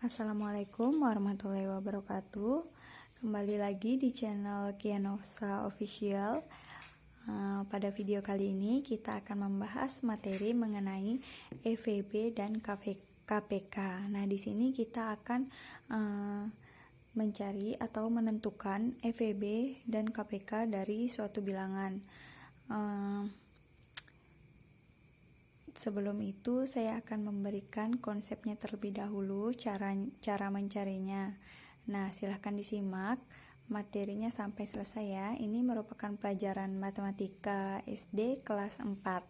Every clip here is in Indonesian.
Assalamualaikum warahmatullahi wabarakatuh. Kembali lagi di channel Kianosa Official. Pada video kali ini kita akan membahas materi mengenai EVB dan KPK. Nah, di sini kita akan mencari atau menentukan EVB dan KPK dari suatu bilangan. Sebelum itu saya akan memberikan konsepnya terlebih dahulu, cara mencarinya. Nah, silahkan disimak materinya sampai selesai ya. Ini merupakan pelajaran matematika SD kelas 4.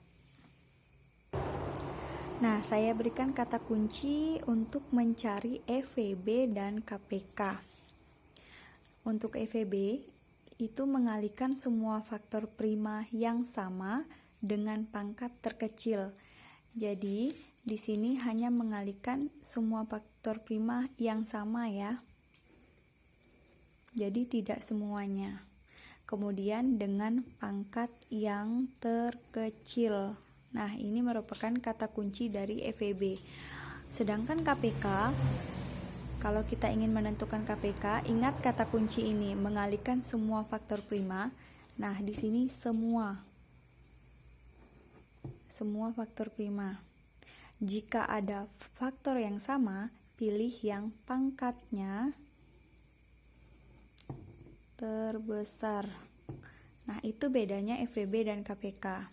Nah, saya berikan kata kunci untuk mencari EVB dan KPK. Untuk EVB itu mengalihkan semua faktor prima yang sama dengan pangkat terkecil. Jadi, di sini hanya mengalihkan semua faktor prima yang sama ya. Jadi tidak semuanya. Kemudian dengan pangkat yang terkecil. Nah, ini merupakan kata kunci dari EVB. Sedangkan KPK, kalau kita ingin menentukan KPK, ingat kata kunci ini, mengalihkan semua faktor prima. Nah, di sini semua faktor prima. Jika ada faktor yang sama, pilih yang pangkatnya terbesar. Nah, itu bedanya EVB dan KPK.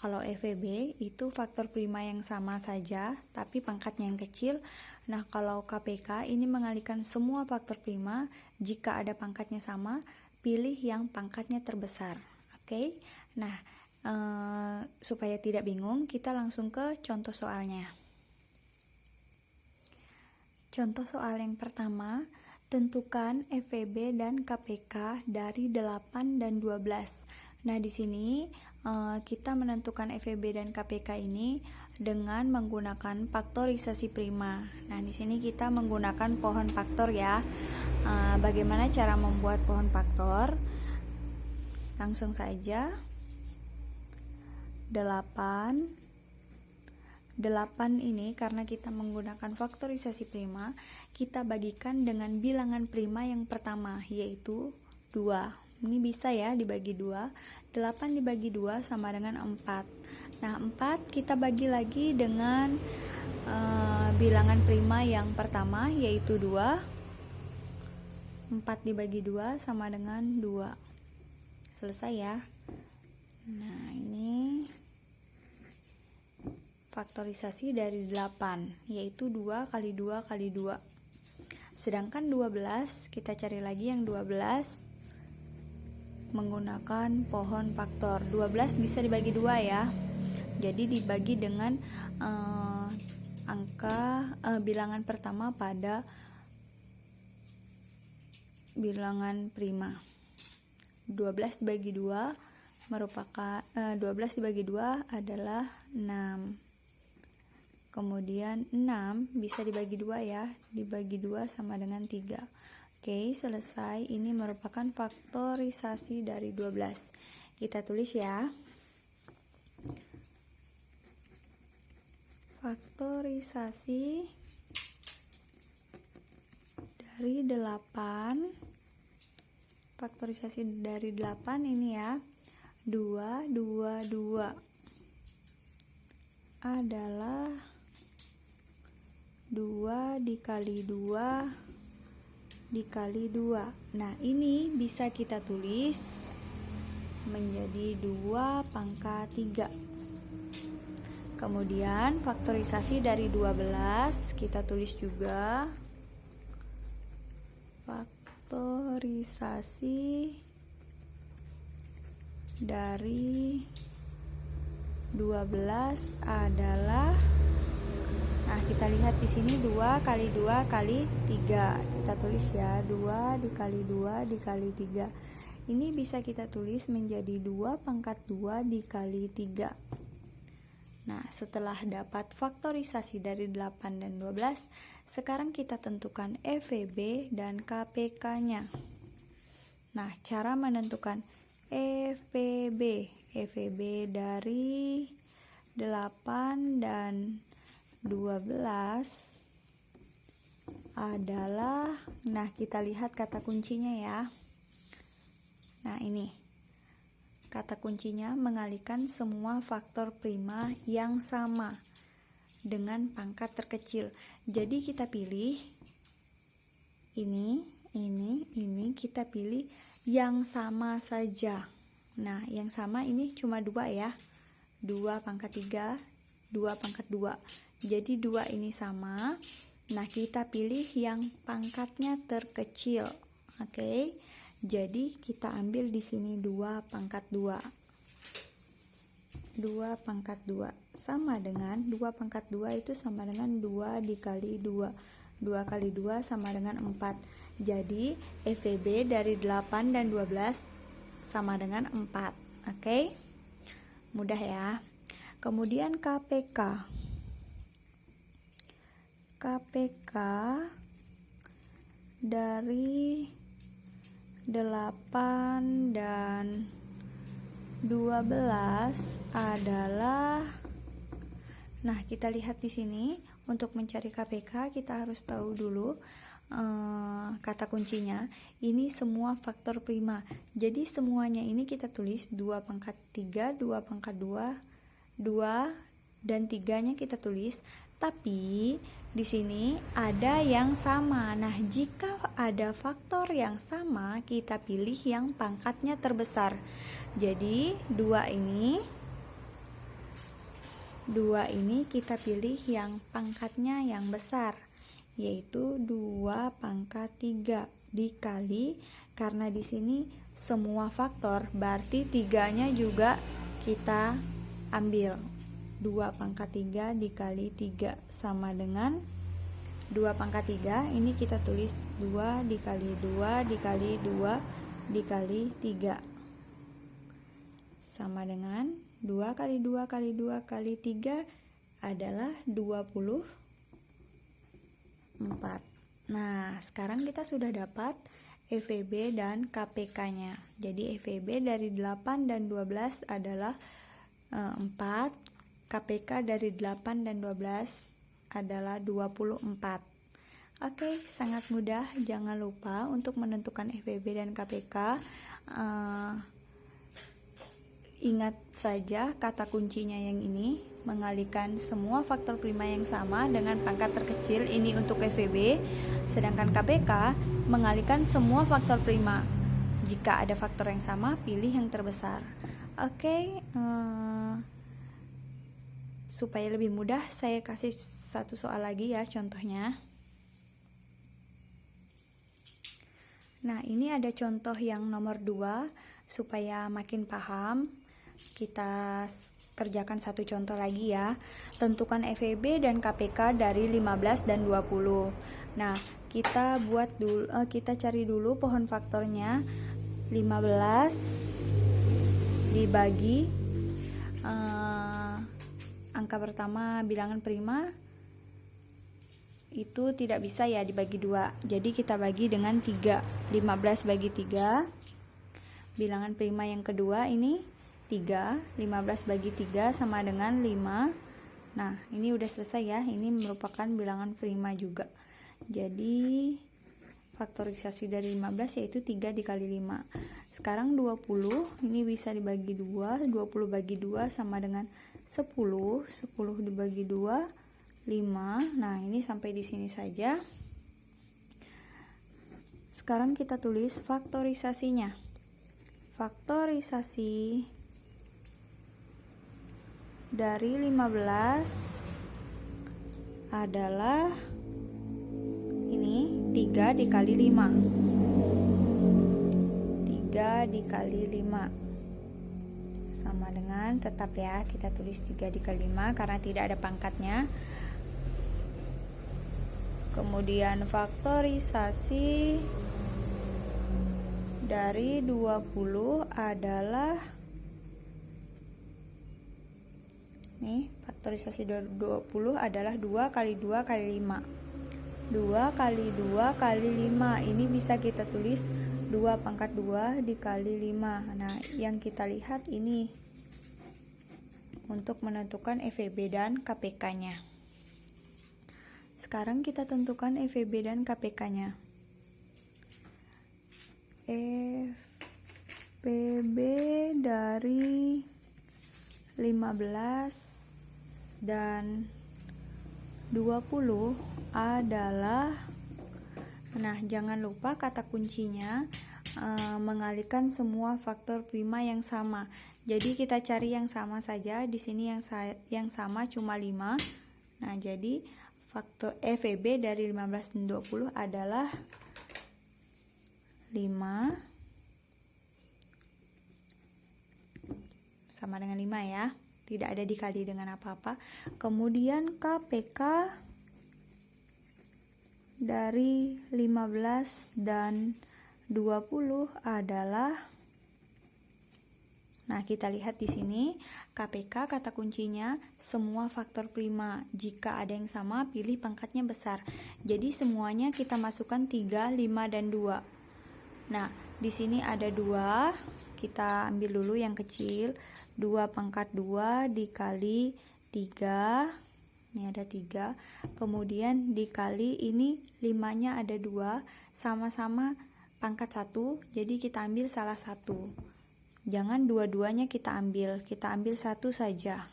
Kalau EVB itu faktor prima yang sama saja, tapi pangkatnya yang kecil. Nah, kalau KPK ini mengalihkan semua faktor prima, jika ada pangkatnya sama, pilih yang pangkatnya terbesar. Oke? Nah, supaya tidak bingung, kita langsung ke contoh soalnya. Contoh soal yang pertama, tentukan EVB dan KPK dari 8 dan 12. Nah, di sini kita menentukan EVB dan KPK ini dengan menggunakan faktorisasi prima. Nah, di sini kita menggunakan pohon faktor ya. Bagaimana cara membuat pohon faktor? Langsung saja. 8 ini karena kita menggunakan faktorisasi prima, kita bagikan dengan bilangan prima yang pertama, yaitu 2. Ini bisa ya dibagi 2. 8 dibagi 2 sama dengan 4. Nah, 4 kita bagi lagi dengan bilangan prima yang pertama, yaitu 2. 4 dibagi 2 sama dengan 2. Selesai ya. Nah, ini faktorisasi dari 8, yaitu 2 kali 2 kali 2. Sedangkan 12, kita cari lagi yang 12 menggunakan pohon faktor. 12 bisa dibagi 2 ya. Jadi dibagi dengan bilangan pertama pada bilangan prima. 12 dibagi 2 merupakan 12 dibagi 2 adalah 6. Kemudian 6 bisa dibagi 2 ya, dibagi 2 sama dengan 3. Oke, selesai. Ini merupakan faktorisasi dari 12. Kita tulis ya. Faktorisasi dari 8. Faktorisasi dari 8 ini ya. 2 adalah 2 dikali 2 dikali 2. Nah, ini bisa kita tulis menjadi 2 pangkat 3. Kemudian faktorisasi dari 12 kita tulis juga faktorisasi dari 12 adalah, nah kita lihat di sini 2 kali 2 kali 3. Kita tulis ya, 2 dikali 2 dikali 3. Ini bisa kita tulis menjadi 2 pangkat 2 dikali 3. Nah, setelah dapat faktorisasi dari 8 dan 12, sekarang kita tentukan EVB dan KPK-nya. Nah, cara menentukan EVB dari 8 dan 12 adalah, nah kita lihat kata kuncinya ya. Nah ini kata kuncinya, mengalihkan semua faktor prima yang sama dengan pangkat terkecil. Jadi kita pilih ini kita pilih yang sama saja. Nah yang sama ini cuma 2 ya, 2 pangkat 3, 2 pangkat 2. Jadi 2 ini sama. Nah kita pilih yang pangkatnya terkecil. Oke. Jadi kita ambil di sini 2 pangkat 2. 2 pangkat 2 sama dengan 2 pangkat 2 itu sama dengan 2 dikali 2. 2 kali 2 sama dengan 4. Jadi EVB dari 8 dan 12 sama dengan 4. Oke. Mudah ya. Kemudian KPK. KPK dari 8 dan 12 adalah, nah kita lihat di sini, untuk mencari KPK kita harus tahu dulu kata kuncinya. Ini semua faktor prima. Jadi semuanya ini kita tulis 2 pangkat 3, 2 pangkat 2, 2 dan 3-nya kita tulis. Tapi di sini ada yang sama. Nah, jika ada faktor yang sama, kita pilih yang pangkatnya terbesar. Jadi 2 ini kita pilih yang pangkatnya yang besar, yaitu 2 pangkat 3 dikali, karena di sini semua faktor, berarti 3-nya juga kita ambil. 2 pangkat 3 dikali 3 sama dengan 2 pangkat 3, ini kita tulis 2 dikali 2 dikali 2 dikali 3 sama dengan 2 kali 2 kali 2 kali 3 adalah 24. Nah sekarang kita sudah dapat EVB dan KPK-nya. Jadi EVB dari 8 dan 12 adalah 4, KPK dari 8 dan 12 adalah 24. Oke, sangat mudah. Jangan lupa untuk menentukan EVB dan KPK. Ingat saja kata kuncinya yang ini, mengalihkan semua faktor prima yang sama dengan pangkat terkecil, ini untuk EVB. Sedangkan KPK mengalihkan semua faktor prima. Jika ada faktor yang sama, pilih yang terbesar. Oke, supaya lebih mudah, saya kasih satu soal lagi ya, contohnya. Nah, ini ada contoh yang nomor 2, supaya makin paham. Kita kerjakan satu contoh lagi ya. Tentukan EVB dan KPK dari 15 dan 20. Nah, kita cari dulu pohon faktornya. 15 dibagi angka pertama bilangan prima itu tidak bisa ya dibagi 2. Jadi kita bagi dengan 3. 15 bagi 3. Bilangan prima yang kedua ini 3. 15 bagi 3 sama dengan 5. Nah, ini udah selesai ya. Ini merupakan bilangan prima juga. Jadi faktorisasi dari 15 yaitu 3 dikali 5. Sekarang 20 ini bisa dibagi 2. 20 bagi 2 sama dengan 10. 10 dibagi 2, 5. Nah, ini sampai di sini saja. Sekarang kita tulis faktorisasinya. Faktorisasi dari 15 adalah ini 3 dikali 5. 3 dikali 5 sama dengan, tetap ya, kita tulis 3 dikali 5 karena tidak ada pangkatnya. Kemudian faktorisasi dari 20 adalah, nih, faktorisasi dari 20 adalah 2 kali 2 kali 5. 2 kali 2 kali 5, ini bisa kita tulis 2 pangkat 2 dikali 5. Nah, yang kita lihat ini untuk menentukan EVB dan KPK-nya. Sekarang kita tentukan EVB dan KPK-nya. EVB dari 15 dan 20 adalah, nah jangan lupa kata kuncinya mengalihkan semua faktor prima yang sama. Jadi kita cari yang sama saja. Di sini yang sama cuma 5. Nah, jadi faktor EVB dari 15 dan 20 adalah 5 sama dengan 5 ya. Tidak ada dikali dengan apa-apa. Kemudian KPK dari 15 dan 20 adalah, nah kita lihat di sini KPK kata kuncinya semua faktor prima. Jika ada yang sama pilih pangkatnya besar. Jadi semuanya kita masukkan 3, 5 dan 2. Nah, di sini ada 2. Kita ambil dulu yang kecil. 2 pangkat 2 dikali 3. Ini ada 3. Kemudian dikali ini 5-nya ada 2, sama-sama pangkat 1, jadi kita ambil salah satu. Jangan dua-duanya kita ambil satu saja.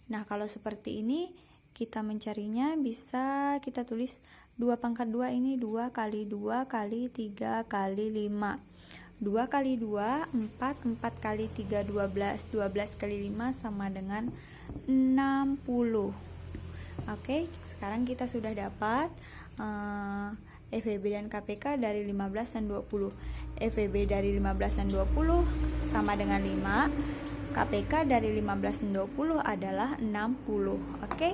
Nah, kalau seperti ini kita mencarinya bisa kita tulis 2 pangkat 2 ini 2 kali 2 kali 3 kali 5. 2 kali 2 4, 4 kali 3 12, 12 kali 5 sama dengan 60. Oke, sekarang kita sudah dapat EVB dan KPK dari 15 dan 20. EVB dari 15 dan 20 sama dengan 5. KPK dari 15 dan 20 adalah 60. Oke,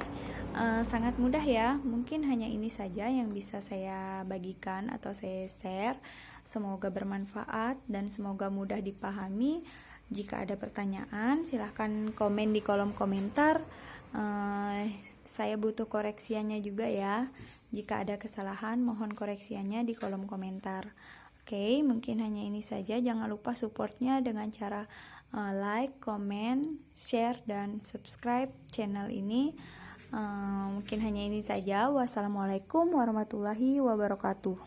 sangat mudah ya. Mungkin hanya ini saja yang bisa saya bagikan atau saya share. Semoga bermanfaat dan semoga mudah dipahami. Jika ada pertanyaan, silahkan komen di kolom komentar. Saya butuh koreksiannya juga ya. Jika ada kesalahan, mohon koreksiannya di kolom komentar. Oke, mungkin hanya ini saja. Jangan lupa supportnya dengan cara like, comment, share, dan subscribe channel ini. Mungkin hanya ini saja. Wassalamualaikum warahmatullahi wabarakatuh.